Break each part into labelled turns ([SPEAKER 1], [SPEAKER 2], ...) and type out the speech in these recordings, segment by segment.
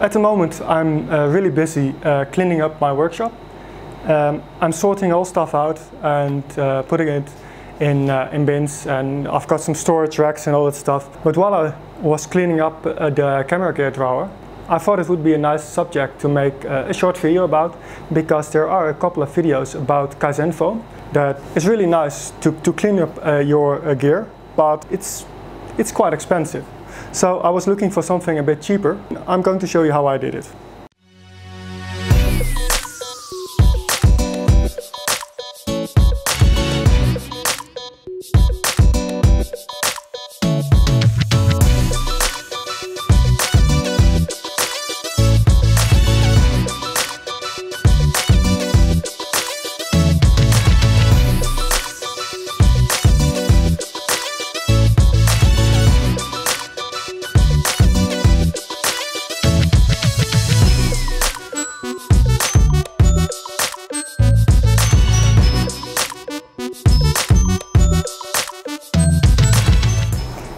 [SPEAKER 1] At the moment I'm really busy cleaning up my workshop. I'm sorting all stuff out and putting it in bins, and I've got some storage racks and all that stuff. But while I was cleaning up the camera gear drawer, I thought it would be a nice subject to make a short video about, because there are a couple of videos about Kaizen foam that is really nice to clean up your gear, but it's quite expensive. So I was looking for something a bit cheaper. I'm going to show you how I did it.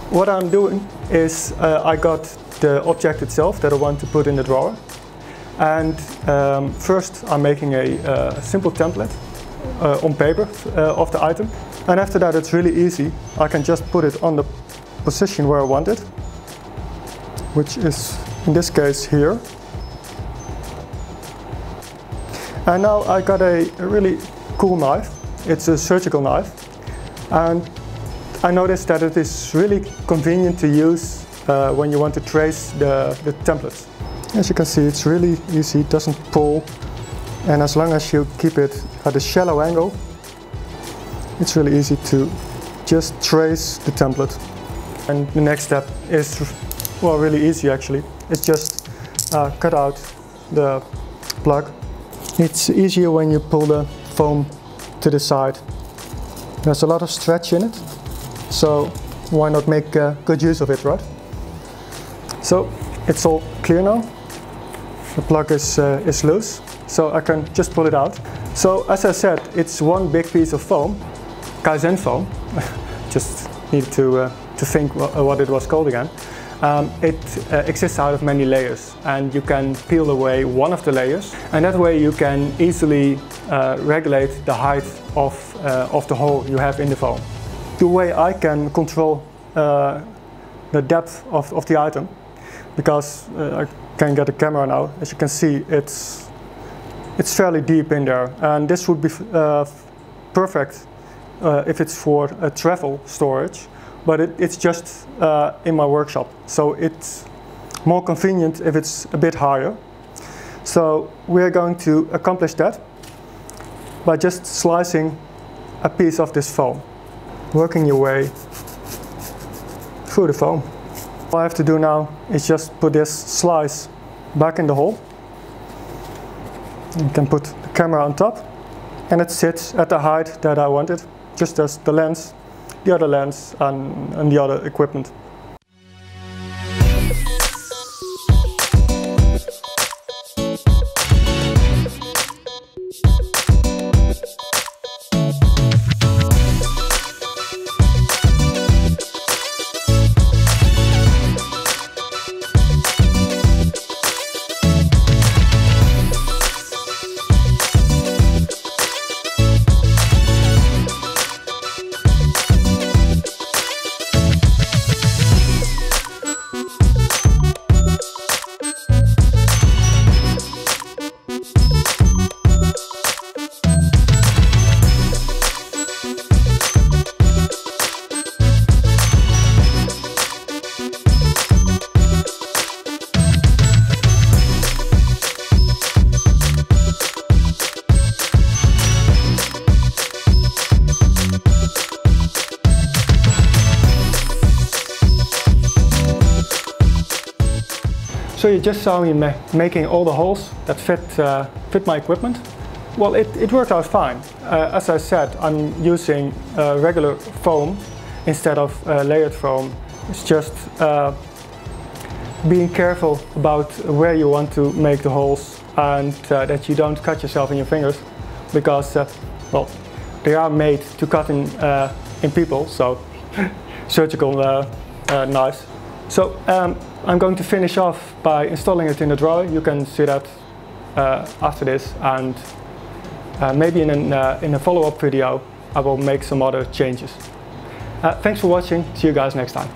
[SPEAKER 1] What I'm doing is I got the object itself that I want to put in the drawer, and first I'm making a simple template on paper of the item, and after that it's really easy. I can just put it on the position where I want it, which is in this case here. And now I got a really cool knife. It's a surgical knife, and I noticed that it is really convenient to use when you want to trace the templates. As you can see, it's really easy, it doesn't pull, and as long as you keep it at a shallow angle, it's really easy to just trace the template. And the next step is, well, really easy actually. It's just cut out the plug. It's easier when you pull the foam to the side. There's a lot of stretch in it, so why not make good use of it, right? So it's all clear now. The plug is loose, so I can just pull it out. So as I said, it's one big piece of foam, Kaizen foam. Just need to think what it was called again. It exists out of many layers, and you can peel away one of the layers, and that way you can easily regulate the height of the hole you have in the foam. The way I can control the depth of the item, because I can get a camera now. As you can see, it's fairly deep in there, and this would be perfect if it's for a travel storage, but it's just in my workshop, so it's more convenient if it's a bit higher. So we're going to accomplish that by just slicing a piece of this foam, working your way through the foam. All I have to do now is just put this slice back in the hole. You can put the camera on top, and it sits at the height that I wanted, just as the lens, the other lens, and the other equipment. So you just saw me making all the holes that fit my equipment. Well, it worked out fine. As I said, I'm using regular foam instead of layered foam. It's just being careful about where you want to make the holes, and that you don't cut yourself in your fingers, because well, they are made to cut in people, so surgical knives. So I'm going to finish off by installing it in the drawer. You can see that after this, and maybe in a follow-up video I will make some other changes. Thanks for watching. See you guys next time.